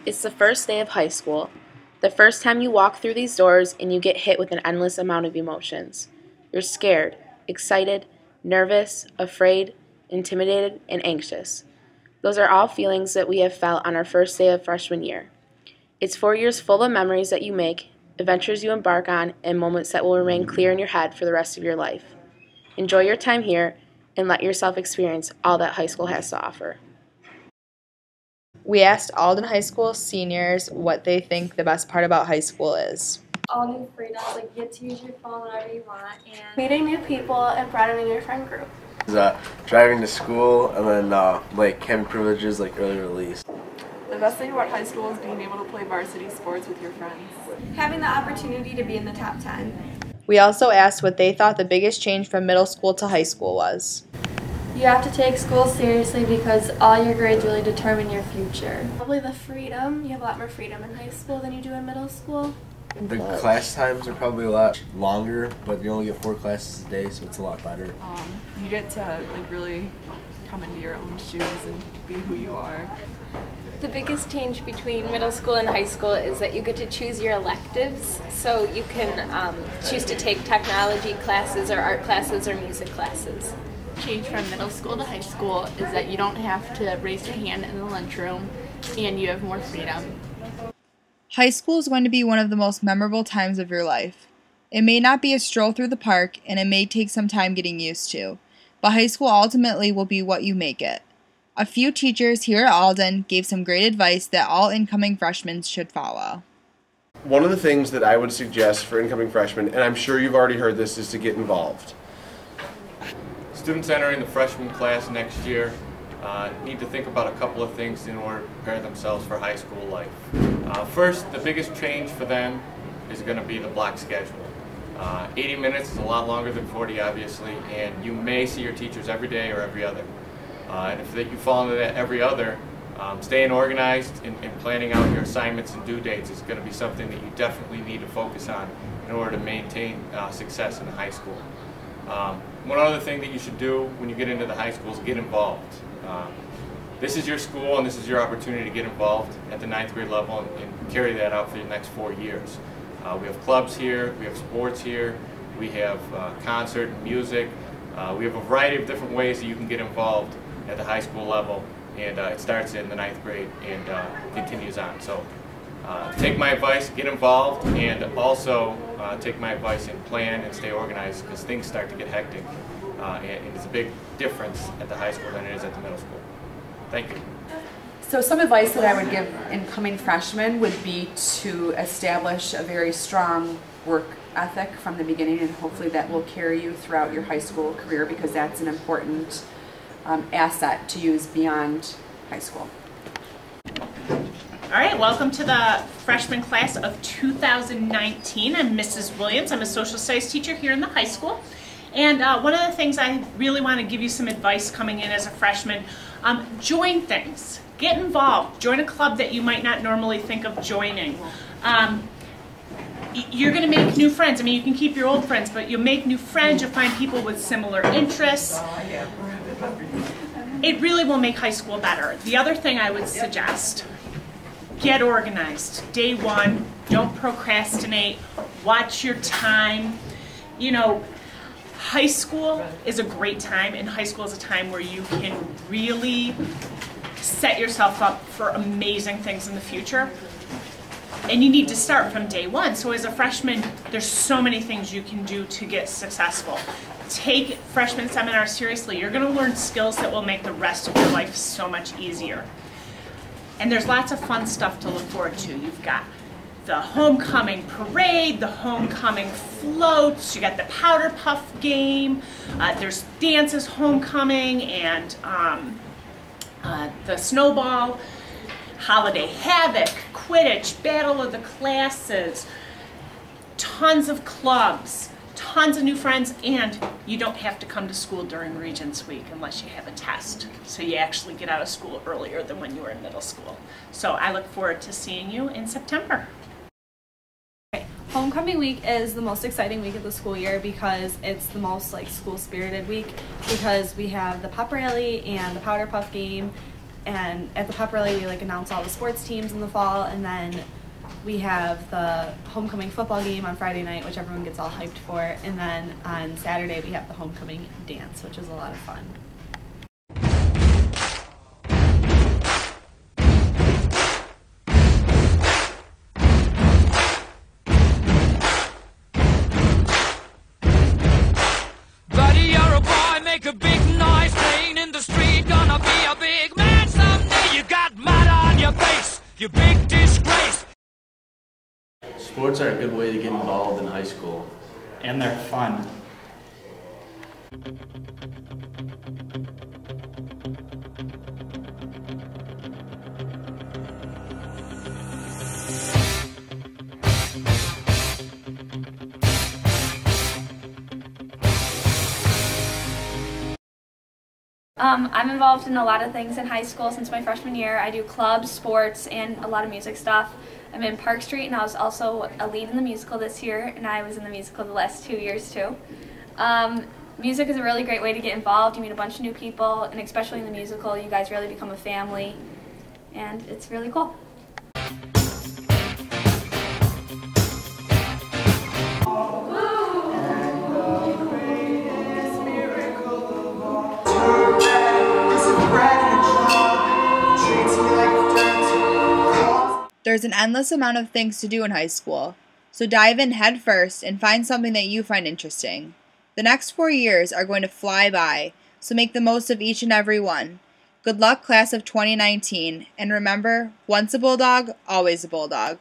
It's the first day of high school, the first time you walk through these doors and you get hit with an endless amount of emotions. You're scared, excited, nervous, afraid, intimidated, and anxious. Those are all feelings that we have felt on our first day of freshman year. It's 4 years full of memories that you make, adventures you embark on, and moments that will remain clear in your head for the rest of your life. Enjoy your time here and let yourself experience all that high school has to offer. We asked Alden High School seniors what they think the best part about high school is. All new freedoms, like you get to use your phone whenever you want, and meeting new people and broadening your friend group. Driving to school and then like having privileges like early release. The best thing about high school is being able to play varsity sports with your friends. Having the opportunity to be in the top 10. We also asked what they thought the biggest change from middle school to high school was. You have to take school seriously because all your grades really determine your future. Probably the freedom. You have a lot more freedom in high school than you do in middle school. The class times are probably a lot longer, but you only get 4 classes a day, so it's a lot better. You get to like really come into your own shoes and be who you are. The biggest change between middle school and high school is that you get to choose your electives. So you can choose to take technology classes or art classes or music classes. Change from middle school to high school is that you don't have to raise your hand in the lunchroom and you have more freedom. High school is going to be one of the most memorable times of your life. It may not be a stroll through the park and it may take some time getting used to, but high school ultimately will be what you make it. A few teachers here at Alden gave some great advice that all incoming freshmen should follow. One of the things that I would suggest for incoming freshmen, and I'm sure you've already heard this, is to get involved. Students entering the freshman class next year need to think about a couple of things in order to prepare themselves for high school life. First, the biggest change for them is going to be the block schedule. 80 minutes is a lot longer than 40, obviously, and you may see your teachers every day or every other. And if you fall into that every other, staying organized and planning out your assignments and due dates is going to be something that you definitely need to focus on in order to maintain success in the high school. One other thing that you should do when you get into the high school is get involved. This is your school and this is your opportunity to get involved at the 9th grade level and carry that out for the next 4 years. We have clubs here, we have sports here, we have concert and music. We have a variety of different ways that you can get involved at the high school level, and it starts in the 9th grade and continues on. So take my advice, get involved, and also take my advice and plan and stay organized because things start to get hectic. And it's a big difference at the high school than it is at the middle school. Thank you. So some advice that I would give incoming freshmen would be to establish a very strong work ethic from the beginning, and hopefully that will carry you throughout your high school career because that's an important asset to use beyond high school. All right, welcome to the freshman class of 2019. I'm Mrs. Williams. I'm a social studies teacher here in the high school. And one of the things I really want to give you some advice coming in as a freshman, join things. Get involved. Join a club that you might not normally think of joining. You're going to make new friends. I mean, you can keep your old friends, but you'll make new friends. You'll find people with similar interests. It really will make high school better. The other thing I would suggest, get organized. Day one, don't procrastinate. Watch your time. You know, high school is a great time, and high school is a time where you can really set yourself up for amazing things in the future. And you need to start from day one. So as a freshman, there's so many things you can do to get successful. Take freshman seminars seriously. You're going to learn skills that will make the rest of your life so much easier. And there's lots of fun stuff to look forward to. You've got the homecoming parade, the homecoming floats, you got the powder puff game, there's dances homecoming, and the snowball, holiday havoc, Quidditch, battle of the classes, tons of clubs, tons of new friends, and you don't have to come to school during Regents Week unless you have a test. So you actually get out of school earlier than when you were in middle school. So I look forward to seeing you in September. Homecoming week is the most exciting week of the school year because it's the most like school spirited week because we have the pep rally and the powder puff game And at the pep rally, we like announce all the sports teams in the fall, and then we have the homecoming football game on Friday night, which everyone gets all hyped for, and then on Saturday we have the homecoming dance, which is a lot of fun. Buddy, you're a boy, make a big noise, playing in the street, gonna be a big man someday. You got mud on your face, you big disgrace. Sports are a good way to get involved in high school. And they're fun. I'm involved in a lot of things in high school since my freshman year. I do clubs, sports, and a lot of music stuff. I'm in Park Street, and I was also a lead in the musical this year, and I was in the musical the last 2 years too. Music is a really great way to get involved. You meet a bunch of new people, and especially in the musical, you guys really become a family, and it's really cool. There's an endless amount of things to do in high school, so dive in head first and find something that you find interesting. The next 4 years are going to fly by, so make the most of each and every one. Good luck, class of 2019, and remember, once a bulldog, always a bulldog.